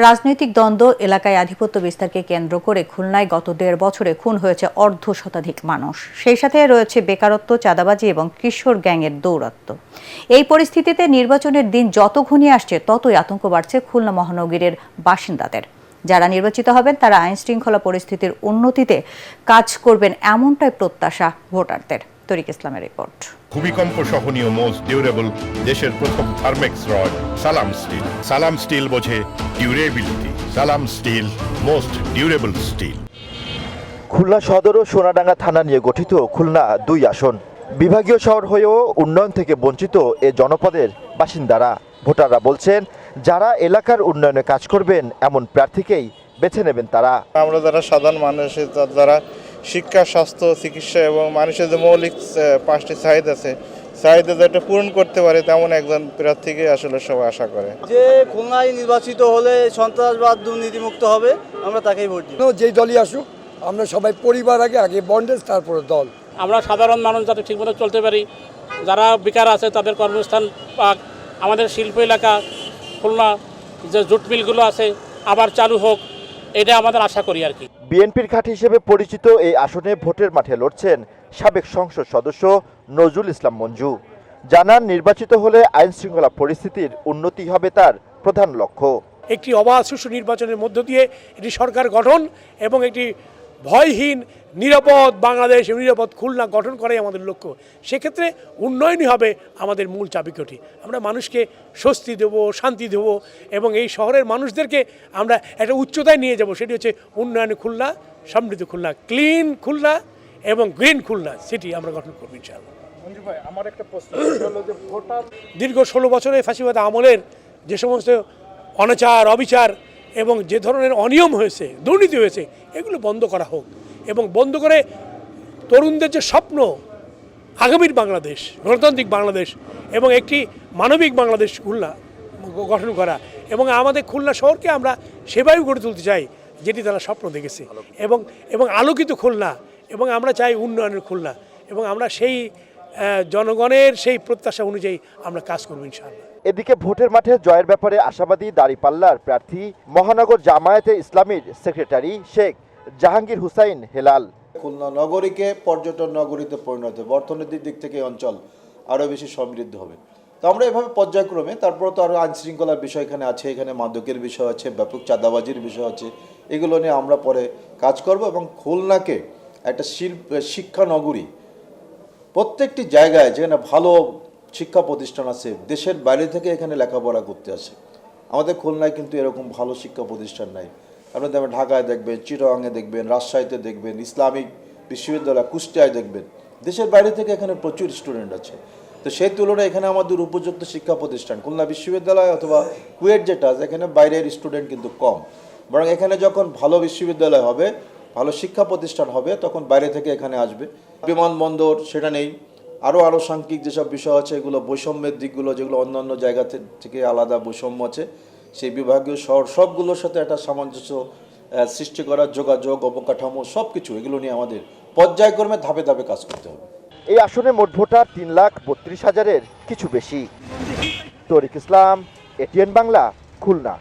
রাজনৈতিক দ্বন্দ্ব এলাকায় আধিপত্য বিস্তারকে কেন্দ্র করে খুলনায় গত ১.৫ বছরে খুন হয়েছে অর্ধশতাধিক মানুষ। সেই সাথে রয়েছে বেকারত্ব, চাঁদাবাজি এবং কিশোর গ্যাংয়ের দৌরাত্ম্য। এই পরিস্থিতিতে নির্বাচনের দিন যত ঘনিয়ে আসছে ততই আতঙ্ক বাড়ছে খুলনা মহানগরীর বাসিন্দাদের। যারা নির্বাচিত হবেন তারা আইনশৃঙ্খলা পরিস্থিতির উন্নতিতে কাজ করবেন এমনটাই প্রত্যাশা ভোটারদের। তরিক ইসলামের রিপোর্ট। ভূমিকম্প সহনীয় মোস্ট ডিউরেবল দেশের প্রথম Thermex rod Salam steel. Salam steel বোঝে durability. Salam steel most durable steel. Khulna সদর ও সোনাডাঙ্গা থানা নিয়ে গঠিত খুলনা ২ আসন। বিভাগীয় শহর হয়েও উন্নয়ন থেকে বঞ্চিত এ জনপদের বাসিন্দারা। ভোটাররা বলছেন, যারা এলাকার উন্নয়নে কাজ করবেন এমন প্রার্থীকেই বেছে নেবেন তারা। আমরা যারা সাধারণ মানুষ, যারা শিক্ষা, স্বাস্থ্য, চিকিৎসা এবং মানুষের যে মৌলিক 5টি চাহিদা আছে, চাহিদা যেটা পূরণ করতে পারে তেমন একজন প্রার্থীকে আসলে সবাই আশা করে। যে খুলনায় নির্বাচিত হলে সন্ত্রাসবাদ দুর্নীতিমুক্ত হবে, আমরা তাকেই ভোট দিব। যেই দলই আসুক, আমরা সবাই পরিবার আগে বন্ডেজ, তারপরে দল। আমরা সাধারণ মানুষ যাতে ঠিকমতো চলতে পারি, যারা বেকার আছে তাদের কর্মস্থান পাক, আমাদের শিল্প এলাকা খুলনা যে জুট মিলগুলো আছে আবার চালু হোক, এটা আমাদের আশা করি আর কি। বিএনপির ঘাঁটি হিসেবে পরিচিত এই আসনে ভোটের মাঠে লড়ছেন সাবেক সংসদ সদস্য নজরুল ইসলাম মঞ্জু। জানান, নির্বাচিত হলে আইন শৃঙ্খলা পরিস্থিতির উন্নতি হবে তার প্রধান লক্ষ্য। একটি অবাধ সুষ্ঠু নির্বাচনের মধ্য দিয়ে একটি সরকার গঠন এবং একটি ভয়হীন নিরাপদ বাংলাদেশ, নিরাপদ খুলনা গঠন করাই আমাদের লক্ষ্য। সেক্ষেত্রে উন্নয়নই হবে আমাদের মূল চাবিকাঠি। আমরা মানুষকে স্বস্তি দেব, শান্তি দেব এবং এই শহরের মানুষদেরকে আমরা একটা উচ্চতায় নিয়ে যাব। সেটি হচ্ছে উন্নয়ন খুলনা, সমৃদ্ধ খুলনা, ক্লিন খুলনা এবং গ্রিন খুলনা সিটি আমরা গঠন করব ইনশাআল্লাহ। মঞ্জু ভাই, আমার একটা প্রশ্ন হলো যে ভোটার দীর্ঘ 16 বছরের ফাঁসিবাদ আমলের যে সমস্ত অনাচার, অবিচার এবং যে ধরনের অনিয়ম হয়েছে, দুর্নীতি হয়েছে, এগুলো বন্ধ করা হোক এবং বন্ধ করে তরুণদের যে স্বপ্ন আগামীর বাংলাদেশ, গণতান্ত্রিক বাংলাদেশ এবং একটি মানবিক বাংলাদেশ খুলনা গঠন করা এবং আমাদের খুলনা শহরকে আমরা সেভাবেই গড়ে তুলতে চাই যেটি তারা স্বপ্ন দেখেছে এবং আলোকিত খুলনা, এবং আমরা চাই উন্নয়নের খুলনা এবং আমরা সেই জনগণের সেই প্রত্যাশা অনুযায়ী আমরা কাজ করব ইনশাআল্লাহ। এদিকে ভোটের মাঠে জয়ের ব্যাপারে আশাবাদী দাঁড়িপাল্লার প্রার্থী মহানগর জামায়াতে ইসলামীর সেক্রেটারি শেখ জাহাঙ্গীর হুসাইন হেলাল। খুলনা নগরীকে পর্যটন নগরীতে পরিণত হবে, অর্থনৈতিক দিক থেকে অঞ্চল আরও বেশি সমৃদ্ধ হবে। তো আমরা এভাবে পর্যায়ক্রমে, তারপর তো আরও আইন শৃঙ্খলার বিষয় এখানে আছে, এখানে মাদকের বিষয় আছে, ব্যাপক চাঁদাবাজির বিষয় আছে, এগুলো নিয়ে আমরা পরে কাজ করব এবং খুলনাকে একটা শিক্ষা নগরী, প্রত্যেকটি জায়গায় যেখানে ভালো শিক্ষা প্রতিষ্ঠান আছে, দেশের বাইরে থেকে এখানে লেখাপড়া করতে আসে। আমাদের খুলনায় কিন্তু এরকম ভালো শিক্ষা প্রতিষ্ঠান নাই। আপনারা দেখবেন ঢাকায় দেখবেন, চিটাগাংয়ে দেখবেন, রাজশাহীতে দেখবেন, ইসলামিক বিশ্ববিদ্যালয় কুষ্টিয়ায় দেখবেন, দেশের বাইরে থেকে এখানে প্রচুর স্টুডেন্ট আছে। তো সেই তুলনায় এখানে আমাদের উপযুক্ত শিক্ষা প্রতিষ্ঠান খুলনা বিশ্ববিদ্যালয় অথবা কুয়েট যেটা আছে, এখানে বাইরের স্টুডেন্ট কিন্তু কম। বরং এখানে যখন ভালো বিশ্ববিদ্যালয় হবে, ভালো শিক্ষা প্রতিষ্ঠান হবে, তখন বাইরে থেকে এখানে আসবে। বিমানবন্দর সেটা নেই, আরও সাংখ্যিক যেসব বিষয় আছে, এগুলো বৈষম্যের দিকগুলো যেগুলো অন্যান্য জায়গা থেকে আলাদা বৈষম্য আছে, সেই বিভাগীয় শহর সবগুলোর সাথে একটা সামঞ্জস্য সৃষ্টি করা, যোগাযোগ, অবকাঠামো সব কিছু, এগুলো নিয়ে আমাদের পর্যায়ক্রমে ধাপে ধাপে কাজ করতে হবে। এই আসনে মোট ভোটার 3,32,000-এর কিছু বেশি। তরিক ইসলাম, এটিএন বাংলা, খুলনা।